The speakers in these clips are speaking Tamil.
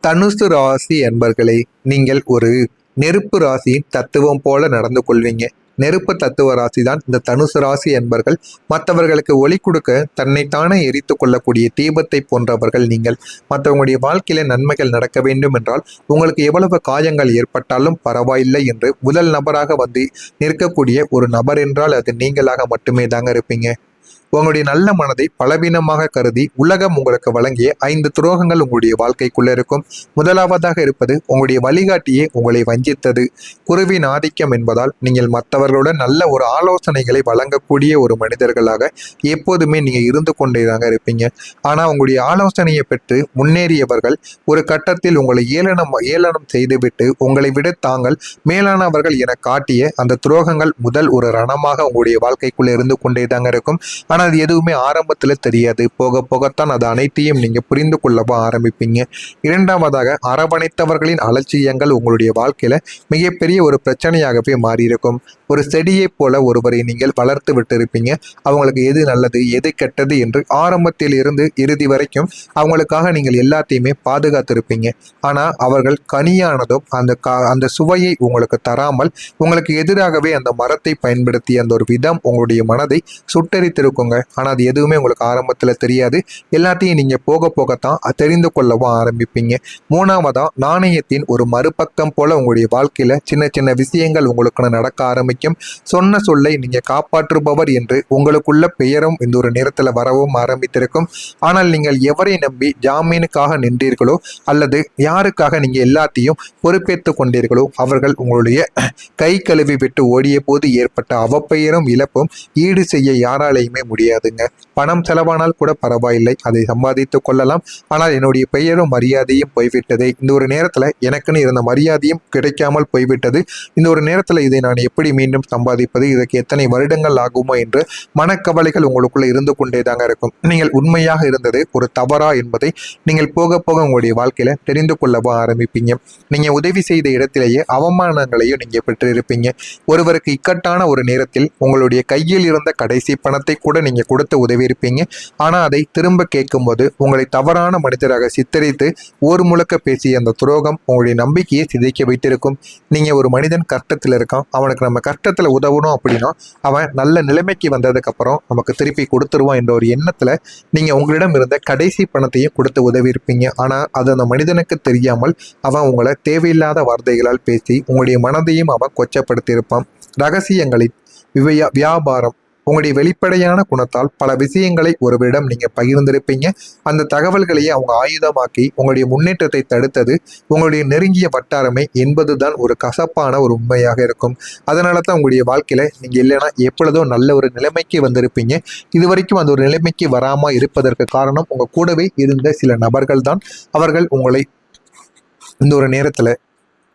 தனுசு ராசி என்பர்களே, நீங்கள் ஒரு நெருப்பு ராசியின் தத்துவம் போல நடந்து கொள்வீங்க. நெருப்பு தத்துவ ராசி தான் இந்த தனுசு ராசி என்பர்கள். மற்றவர்களுக்கு ஒளி கொடுக்க தன்னைத்தானே எரித்து கொள்ளக்கூடிய தீபத்தை போன்றவர்கள் நீங்கள். மற்றவங்களுடைய வாழ்க்கையில நன்மைகள் நடக்க வேண்டும் என்றால் உங்களுக்கு எவ்வளவு காயங்கள் ஏற்பட்டாலும் பரவாயில்லை என்று முதல் நபராக வந்து நிற்கக்கூடிய ஒரு நபர் என்றால் அது நீங்களாக மட்டுமே தாங்க இருப்பீங்க. உங்களுடைய நல்ல மனதை பலவீனமாக கருதி உலகம் உங்களுக்கு வழங்கிய 5 துரோகங்கள் உங்களுடைய வாழ்க்கைக்குள்ள இருக்கும். முதலாவதாக இருப்பது உங்களுடைய வழிகாட்டியே உங்களை வஞ்சித்தது. குருவின் ஆதிக்கம் என்பதால் நீங்கள் மற்றவர்களுடன் நல்ல ஒரு ஆலோசனைகளை வழங்கக்கூடிய ஒரு மனிதர்களாக எப்போதுமே நீங்க இருந்து கொண்டேதாங்க இருப்பீங்க. ஆனா உங்களுடைய ஆலோசனையை பெற்று முன்னேறியவர்கள் ஒரு கட்டத்தில் உங்களை ஏளனம் செய்துவிட்டு உங்களை விட தாங்கள் மேலானவர்கள் என காட்டிய அந்த துரோகங்கள் முதல் ஒரு ரணமாக உங்களுடைய வாழ்க்கைக்குள்ள இருந்து கொண்டேதாங்க இருக்கும். ஆனால் அது எதுவுமே ஆரம்பத்துல தெரியாது. போக போகத்தான் அது அனைத்தையும் நீங்க புரிந்து கொள்ளவும் ஆரம்பிப்பீங்க. இரண்டாவதாக, அரவணைத்தவர்களின் அலட்சியங்கள் உங்களுடைய வாழ்க்கையில மிகப்பெரிய ஒரு பிரச்சனையாகவே மாறியிருக்கும். ஒரு செடியை போல ஒருவரை நீங்கள் வளர்த்து விட்டிருப்பீங்க. அவங்களுக்கு எது நல்லது எது கெட்டது என்று ஆரம்பத்தில் இருந்து இறுதி வரைக்கும் அவங்களுக்காக நீங்கள் எல்லாத்தையுமே பாதுகாத்திருப்பீங்க. ஆனா அவர்கள் கனியானதும் அந்த சுவையை உங்களுக்கு தராமல் உங்களுக்கு எதிராகவே அந்த மரத்தை பயன்படுத்திய அந்த ஒரு விதம் உங்களுடைய மனதை சுட்டரித்திருக்குங்க. ஆனா அது எதுவுமே உங்களுக்கு ஆரம்பத்துல தெரியாது. எல்லாத்தையும் நீங்க போக போகத்தான் தெரிந்து கொள்ளவும் ஆரம்பிப்பீங்க. மூணாவதா, நாணயத்தின் ஒரு மறுபக்கம் போல உங்களுடைய வாழ்க்கையில சின்ன சின்ன விஷயங்கள் உங்களுக்கு நடக்க ஆரம்பிக்கும். சொன்ன சொல்லை நீங்க காப்பாற்றுபவர் என்று உங்களுக்குள்ள பெயரும் இந்த ஒரு நேரத்துல வரவும் ஆரம்பித்திருக்கும். ஆனால் நீங்கள் எவரை நம்பி ஜாமீனுக்காக நின்றீர்களோ அல்லது யாருக்காக நீங்க எல்லாத்தையும் பொறுப்பேற்றுக் கொண்டீர்களோ அவர்கள் உங்களுடைய கை கழுவி விட்டு ஓடிய போது ஏற்பட்ட அவப்பெயரும் இழப்பும் ஈடு செய்ய யாராலையுமே முடியாதுங்க. பணம் செலவானால் கூட பரவாயில்லை, அதை சம்பாதித்துக் கொள்ளலாம். ஆனால் என்னுடைய பெயரும் மரியாதையும் போய்விட்டது. இந்த ஒரு நேரத்துல எனக்குன்னு இருந்த மரியாதையும் கிடைக்காமல் போய்விட்டது. இந்த ஒரு நேரத்துல இதை நான் எப்படி மீண்டும் சம்பாதிப்பது, இதற்கு எத்தனை வருடங்கள் ஆகுமோ என்று மனக்கவலைகள் உங்களுக்குள்ள இருந்து கொண்டேதாங்க இருக்கும். நீங்கள் உண்மையாக இருந்தது ஒரு தவறா என்பதை நீங்கள் போக போக உங்களுடைய வாழ்க்கையில தெரிந்து கொள்ளவும் ஆரம்பிப்பீங்க. நீங்க உதவி செய்த இடத்திலேயே அவமானங்களையும் நீங்க பெற்றிருப்பீங்க. ஒருவருக்கு இக்கட்டான ஒரு நேரத்தில் உங்களுடைய கையில் இருந்த கடைசி பணத்தை கூட நீங்க கொடுத்து உதவி இருப்பீங்க. ஆனா அதை திரும்ப கேட்கும்போது உங்களை தவறான மனிதராக சித்தரித்து ஊர் முழுக்க பேசிய அந்த துரோகம் உங்களுடைய நம்பிக்கையை சிதைக்க வைத்திருக்கும். நீங்க ஒரு மனிதன் கஷ்டத்துல இருக்கான், அவனுக்கு நம்ம கஷ்டத்துல உதவணும் அப்படின்னா அவன் நல்ல நிலைமைக்கு வந்ததுக்கு அப்புறம் நமக்கு திருப்பி கொடுத்துருவான் என்ற ஒரு எண்ணத்துல நீங்க உங்களிடம் இருந்த கடைசி பணத்தையும் கொடுத்து உதவி இருப்பீங்க. ஆனா அது அந்த மனிதனுக்கு தெரியாமல் அவன் உங்களை தேவையில்லாத வார்த்தைகளால் பேசி உங்களுடைய மனதையும் அவன் கொச்சப்படுத்தி இருப்பான். ரகசியங்களின் வியாபாரம் உங்களுடைய வெளிப்படையான குணத்தால் பல விஷயங்களை ஒருவரிடம் நீங்க பகிர்ந்திருப்பீங்க. அந்த தகவல்களையே அவங்க ஆயுதமாக்கி உங்களுடைய முன்னேற்றத்தை தடுத்தது உங்களுடைய நெருங்கிய வட்டாரமே என்பதுதான் ஒரு கசப்பான ஒரு உண்மையாக இருக்கும். அதனால தான் உங்களுடைய வாழ்க்கையில நீங்க இல்லைன்னா எப்பொழுதோ நல்ல ஒரு நிலைமைக்கு வந்திருப்பீங்க. இது வரைக்கும் அந்த ஒரு நிலைமைக்கு வராம இருப்பதற்கு காரணம் உங்க கூடவே இருந்த சில நபர்கள் தான். அவர்கள் உங்களை இந்த ஒரு நேரத்துல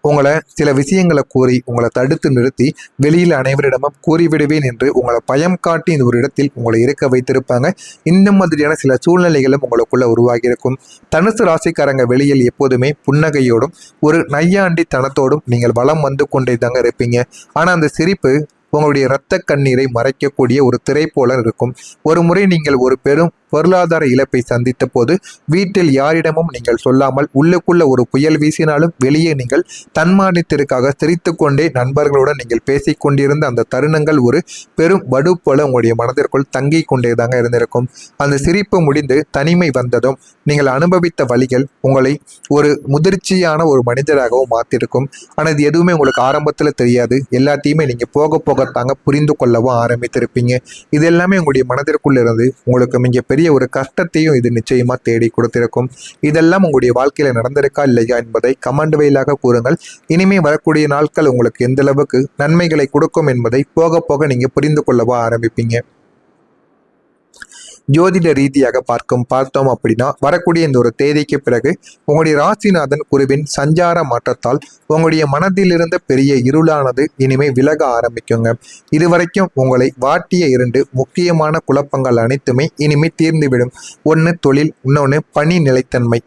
உங்களை சில விஷயங்களை கூறி உங்களை தடுத்து நிறுத்தி வெளியில் அனைவரிடமும் கூறிவிடுவேன் என்று உங்களை பயம் காட்டி இந்த ஒரு இடத்தில் உங்களை இருக்க வைத்திருப்பாங்க. இந்த மாதிரியான சில சூழ்நிலைகளும் உங்களுக்குள்ள உருவாகி இருக்கும். தனுசு ராசிக்காரங்க வெளியில் எப்போதுமே புன்னகையோடும் ஒரு நையாண்டி தனத்தோடும் நீங்கள் வலம் வந்து கொண்டே தாங்க இருப்பீங்க. ஆனா அந்த சிரிப்பு உங்களுடைய இரத்த கண்ணீரை மறைக்கக்கூடிய ஒரு திரை போல இருக்கும். ஒரு முறை நீங்கள் ஒரு பெரும் பொருளாதார இழப்பை சந்தித்த போது வீட்டில் யாரிடமும் நீங்கள் சொல்லாமல் உள்ளுக்குள்ள ஒரு புயல் வீசினாலும் வெளியே நீங்கள் தன்மானத்திற்காக சிரித்து கொண்டே நண்பர்களுடன் நீங்கள் பேசிக் கொண்டிருந்த அந்த தருணங்கள் ஒரு பெரும் வடு போல உங்களுடைய மனதிற்குள் தங்கி கொண்டேதாங்க இருந்திருக்கும். அந்த சிரிப்பு முடிந்து தனிமை வந்ததும் நீங்கள் அனுபவித்த வழிகள் உங்களை ஒரு முதிர்ச்சியான ஒரு மனிதராகவும் மாற்றிருக்கும். ஆனால் இது எதுவுமே உங்களுக்கு ஆரம்பத்தில் தெரியாது. எல்லாத்தையுமே நீங்க போக போகத்தாங்க புரிந்து கொள்ளவும் ஆரம்பித்திருப்பீங்க. இது எல்லாமே உங்களுடைய மனதிற்குள்ள இருந்து உங்களுக்கு மிகப்பெரிய ஒரு கஷ்டத்தையும் இது நிச்சயமா தேடி கொடுத்திருக்கும். இதெல்லாம் உங்களுடைய வாழ்க்கையில நடந்திருக்கா இல்லையா என்பதை கமெண்ட் வழியாக கூறுங்கள். இனிமே வரக்கூடிய நாட்கள் உங்களுக்கு எந்த அளவுக்கு நன்மைகளை கொடுக்கும் என்பதை போக போக நீங்க புரிந்து கொள்ளவா ஆரம்பிப்பீங்க. ஜோதிட ரீதியாக பார்த்தோம் அப்படின்னா வரக்கூடிய இந்த ஒரு தேதிக்கு பிறகு உங்களுடைய ராசிநாதன் குருவின் சஞ்சார மாற்றத்தால் உங்களுடைய மனதில் இருந்த பெரிய இருளானது இனிமே விலக ஆரம்பிக்குங்க. இதுவரைக்கும் உங்களை வாட்டிய 2 முக்கியமான குழப்பங்கள் அனைத்துமே இனிமே தீர்ந்துவிடும். ஒன்று தொழில், இன்னொன்று பணி நிலைத்தன்மை.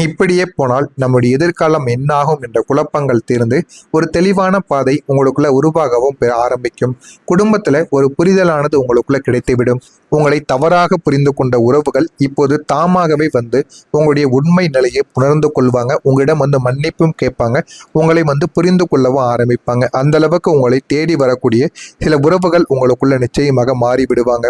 இப்படியே போனால் நம்முடைய எதிர்காலம் என்னாகும் என்ற குழப்பங்கள் தீர்ந்து ஒரு தெளிவான பாதை உங்களுக்குள்ள உருவாகவும் ஆரம்பிக்கும். குடும்பத்துல ஒரு புரிதலானது உங்களுக்குள்ள கிடைத்துவிடும். உங்களை தவறாக புரிந்து கொண்ட உறவுகள் இப்போது தாமாகவே வந்து உங்களுடைய உண்மை நிலையை உணர்ந்து கொள்வாங்க. உங்களிடம் வந்து மன்னிப்பும் கேட்பாங்க. உங்களை வந்து புரிந்து கொள்ளவும் ஆரம்பிப்பாங்க. அந்த அளவுக்கு உங்களை தேடி வரக்கூடிய சில உறவுகள் உங்களுக்குள்ள நிச்சயமாக மாறிவிடுவாங்க.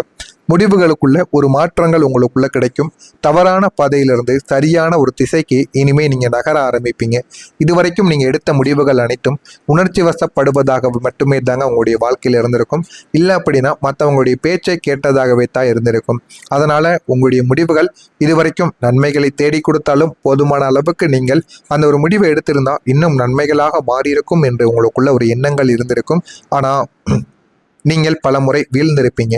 முடிவுகளுக்குள்ள ஒரு மாற்றங்கள் உங்களுக்குள்ள கிடைக்கும். தவறான பாதையிலிருந்து சரியான ஒரு திசைக்கு இனிமே நீங்க நகர ஆரம்பிப்பீங்க. இதுவரைக்கும் நீங்க எடுத்த முடிவுகள் அனைத்தும் உணர்ச்சி வசப்படுவதாக மட்டுமே தாங்க உங்களுடைய வாழ்க்கையில் இருந்திருக்கும். இல்லை அப்படின்னா மற்றவங்களுடைய பேச்சை கேட்டதாகவே தான் இருந்திருக்கும். அதனால உங்களுடைய முடிவுகள் இதுவரைக்கும் நன்மைகளை தேடி கொடுத்தாலும் போதுமான அளவுக்கு நீங்கள் அந்த ஒரு முடிவை எடுத்திருந்தா இன்னும் நன்மைகளாக மாறியிருக்கும் என்று உங்களுக்குள்ள ஒரு எண்ணங்கள் இருந்திருக்கும். ஆனா நீங்கள் பல முறை வீழ்ந்திருப்பீங்க.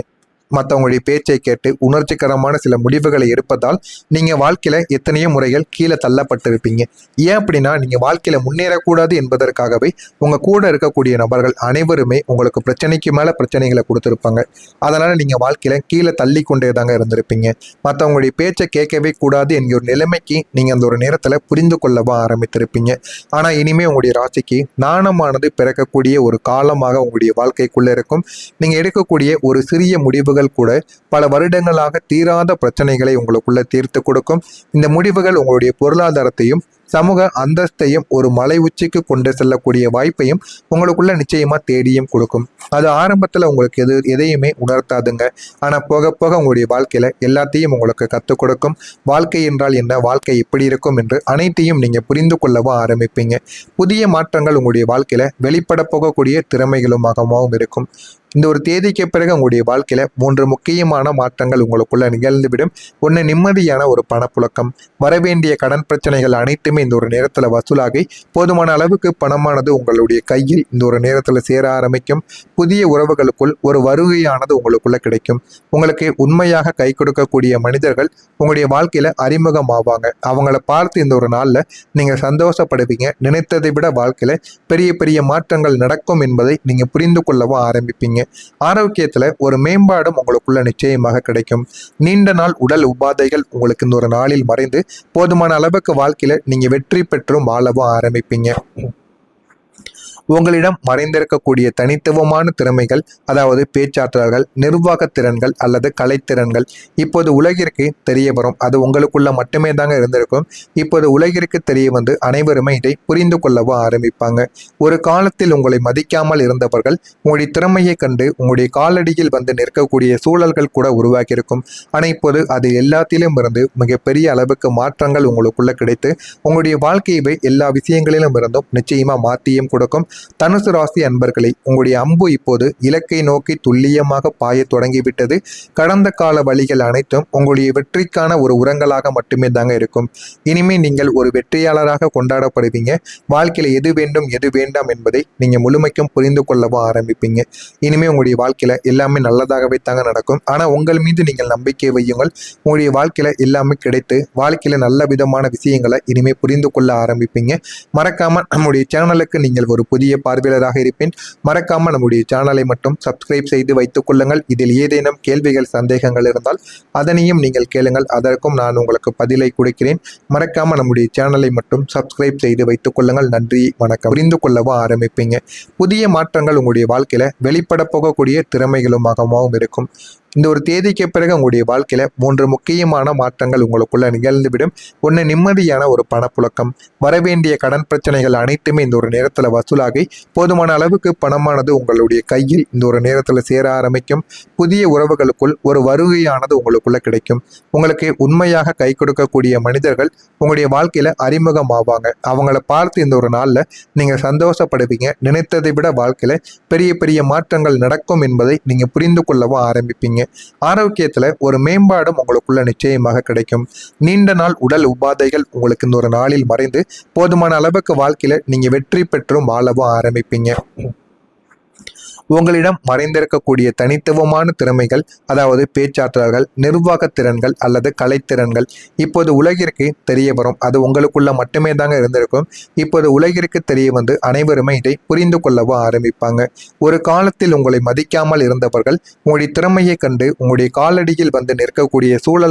மற்றவங்களுடைய பேச்சை கேட்டு உணர்ச்சிகரமான சில முடிவுகளை எடுப்பதால் நீங்க வாழ்க்கையில எத்தனையோ முறைகள் கீழே தள்ளப்பட்டிருப்பீங்க. ஏன் அப்படின்னா நீங்க வாழ்க்கையில முன்னேறக்கூடாது என்பதற்காகவே உங்க கூட இருக்கக்கூடிய நபர்கள் அனைவருமே உங்களுக்கு பிரச்சனைக்கு மேல பிரச்சனைகளை கொடுத்துருப்பாங்க. அதனால நீங்க வாழ்க்கையில கீழே தள்ளி கொண்டே தாங்க இருந்திருப்பீங்க. மற்றவங்களுடைய பேச்சை கேட்கவே கூடாது என்கிற ஒரு நிலைமைக்கு நீங்க அந்த ஒரு நேரத்துல புரிந்து கொள்ளவா ஆரம்பித்திருப்பீங்க. ஆனா இனிமே உங்களுடைய ராசிக்கு நாணமானது பிறக்கக்கூடிய ஒரு காலமாக உங்களுடைய வாழ்க்கைக்குள்ள இருக்கும். நீங்க எடுக்கக்கூடிய ஒரு சிறிய முடிவுகள் கூட பல வருடங்களாக தீராத பிரச்சனைகளை உங்களுக்குள்ள தீர்த்து கொடுக்கும். இந்த முடிவுகள் உங்களுடைய பொருளாதாரத்தையும் சமூக அந்தஸ்தையும் ஒரு மலை உச்சிக்கு கொண்டு செல்லக்கூடிய வாய்ப்பையும் உங்களுக்குள்ள நிச்சயமா தேடியும் கொடுக்கும். அது ஆரம்பத்துல உங்களுக்கு எதையுமே உணர்த்தாதுங்க. ஆனா போக போக உங்களுடைய வாழ்க்கையில எல்லாத்தையும் உங்களுக்கு கற்றுக் கொடுக்கும். வாழ்க்கை என்றால் என்ன, வாழ்க்கை எப்படி இருக்கும் என்று அனைத்தையும் நீங்க புரிந்து கொள்ளவும் ஆரம்பிப்பீங்க. புதிய மாற்றங்கள் உங்களுடைய வாழ்க்கையில வெளிப்பட போகக்கூடிய திறமைகளுமாகவும் இருக்கும். இந்த ஒரு தேதிக்கு பிறகு உங்களுடைய வாழ்க்கையில 3 முக்கியமான மாற்றங்கள் உங்களுக்குள்ள நிகழ்ந்துவிடும். ஒன்று, நிம்மதியான ஒரு பணப்புழக்கம். வரவேண்டிய கடன் பிரச்சனைகள் அனைத்துமே இந்த ஒரு நேரத்துல வசூலாகி போதுமான அளவுக்கு பணமானது உங்களுடைய கையில் இந்த ஒரு நேரத்துல சேர ஆரம்பிக்கும். புதிய உறவுகளுக்குள் ஒரு வருகையானது உங்களுக்குள்ள கிடைக்கும். உங்களுக்கு உண்மையாக கை கொடுக்கக்கூடிய மனிதர்கள் உங்களுடைய வாழ்க்கையில அறிமுகமாவாங்க. அவங்கள பார்த்து இந்த ஒரு நாள்ல நீங்க சந்தோஷப்படுவீங்க. நினைத்ததை விட வாழ்க்கையில பெரிய பெரிய மாற்றங்கள் நடக்கும் என்பதை நீங்க புரிந்து கொள்ளவும் ஆரம்பிப்பீங்க. ஆரோக்கியத்துல ஒரு மேம்பாடும் உங்களுக்குள்ள நிச்சயமாக கிடைக்கும். நீண்ட நாள் உடல் உபாதைகள் உங்களுக்கு இந்த ஒரு நாளில் மறைந்து போதுமான அளவுக்கு வாழ்க்கையில நீங்க வெற்றி பெற்றும் வாழவும் ஆரம்பிப்பீங்க. உங்களிடம் மறைந்திருக்கக்கூடிய தனித்துவமான திறமைகள், அதாவது பேச்சாற்றல்கள், நிர்வாக திறன்கள் அல்லது கலைத்திறன்கள் இப்போது உலகிற்கு தெரிய வரும். அது உங்களுக்குள்ள மட்டுமே தாங்க இருந்திருக்கும். இப்போது உலகிற்கு தெரிய வந்து அனைவருமே இதை புரிந்து கொள்ளவும் ஆரம்பிப்பாங்க. ஒரு காலத்தில் உங்களை மதிக்காமல் இருந்தவர்கள் உங்களுடைய திறமையை கண்டு உங்களுடைய காலடியில் வந்து நிற்கக்கூடிய சூழல்கள் கூட உருவாக்கியிருக்கும். ஆனால் இப்போது அது எல்லாத்திலும் இருந்து மிகப்பெரிய அளவுக்கு மாற்றங்கள் உங்களுக்குள்ள கிடைத்து உங்களுடைய வாழ்க்கையை எல்லா விஷயங்களிலும் இருந்தும் நிச்சயமா மாற்றியும் கொடுக்கும். தனுசு ராசி அன்பர்களே, உங்களுடைய அம்பு இப்போது இலக்கை நோக்கி துல்லியமாக பாய தொடங்கிவிட்டது. கடந்த கால வழிகள் அனைத்தும் உங்களுடைய வெற்றிக்கான ஒரு உரங்களாக மட்டுமே தாங்க இருக்கும். இனிமே நீங்கள் ஒரு வெற்றியாளராக கொண்டாடப்படுவீங்க. வாழ்க்கையில எது வேண்டும் எது வேண்டாம் என்பதை நீங்க முழுமைக்கும் புரிந்து கொள்ளவும் ஆரம்பிப்பீங்க. இனிமே உங்களுடைய வாழ்க்கையில எல்லாமே நல்லதாகவே தாங்க நடக்கும். ஆனா உங்கள் மீது நீங்கள் நம்பிக்கை வையுங்கள். உங்களுடைய வாழ்க்கையில எல்லாமே கிடைத்து வாழ்க்கையில நல்ல விதமான விஷயங்களை இனிமே புரிந்து கொள்ள ஆரம்பிப்பீங்க. மறக்காம நம்முடைய சேனலுக்கு நீங்கள் ஒரு புதிய பார்வையாளராக இருப்பேன். மறக்காம நம்முடைய சேனலை மட்டும் சப்ஸ்கிரைப் செய்து வைத்துக் கொள்ளுங்கள். இதில் ஏதேனும் கேள்விகள் சந்தேகங்கள் இருந்தால் அதனையும் நீங்கள் கேளுங்கள். அதற்கும் நான் உங்களுக்கு பதிலை கொடுக்கிறேன். மறக்காம நம்முடைய சேனலை மட்டும் சப்ஸ்கிரைப் செய்து வைத்துக் கொள்ளுங்கள். நன்றி, வணக்கம். புரிந்து கொள்ளவும் ஆரம்பிப்பீங்க. புதிய மாற்றங்கள் உங்களுடைய வாழ்க்கையில வெளிப்பட போகக்கூடிய திறமைகளுமாகவும் இருக்கும். இந்த ஒரு தேதிக்கு பிறகு உங்களுடைய வாழ்க்கையில 3 முக்கியமான மாற்றங்கள் உங்களுக்குள்ள நிகழ்ந்துவிடும். ஒன்று, நிம்மதியான ஒரு பணப்புழக்கம். வரவேண்டிய கடன் பிரச்சனைகள் அனைத்துமே இந்த ஒரு நேரத்துல வசூலாகி போதுமான அளவுக்கு பணமானது உங்களுடைய கையில் இந்த ஒரு நேரத்துல சேர ஆரம்பிக்கும். புதிய உறவுகளுக்குள் ஒரு வருகையானது உங்களுக்குள்ள கிடைக்கும். உங்களுக்கு உண்மையாக கை கொடுக்கக்கூடிய மனிதர்கள் உங்களுடைய வாழ்க்கையில அறிமுகமாவாங்க. அவங்கள பார்த்து இந்த ஒரு நாள்ல நீங்க சந்தோஷப்படுவீங்க. நினைத்ததை விட வாழ்க்கையில பெரிய பெரிய மாற்றங்கள் நடக்கும் என்பதை நீங்க புரிந்து கொள்ளவும் ஆரம்பிப்பீங்க. ஆரோக்கியத்துல ஒரு மேம்பாடும் உங்களுக்குள்ள நிச்சயமாக கிடைக்கும். நீண்ட நாள் உடல் உபாதைகள் உங்களுக்கு இந்த ஒரு நாளில் மறைந்து போதுமான அளவுக்கு வாழ்க்கையில நீங்க வெற்றி பெற்றும் வாழவும் ஆரம்பிப்பீங்க. உங்களிடம் மறைந்திருக்கக்கூடிய தனித்துவமான திறமைகள், அதாவது பேச்சாற்றல்கள், நிர்வாக திறன்கள் அல்லது கலைத்திறன்கள் இப்போது உலகிற்கு தெரிய வரும். அது உங்களுக்குள்ள மட்டுமே தாங்க இருந்திருக்கும். இப்போது உலகிற்கு தெரிய வந்து அனைவருமே இதை புரிந்து கொள்ளவும் ஆரம்பிப்பாங்க. ஒரு காலத்தில் உங்களை மதிக்காமல் இருந்தவர்கள் உங்களுடைய திறமையை கண்டு உங்களுடைய காலடியில் வந்து நிற்கக்கூடிய சூழல்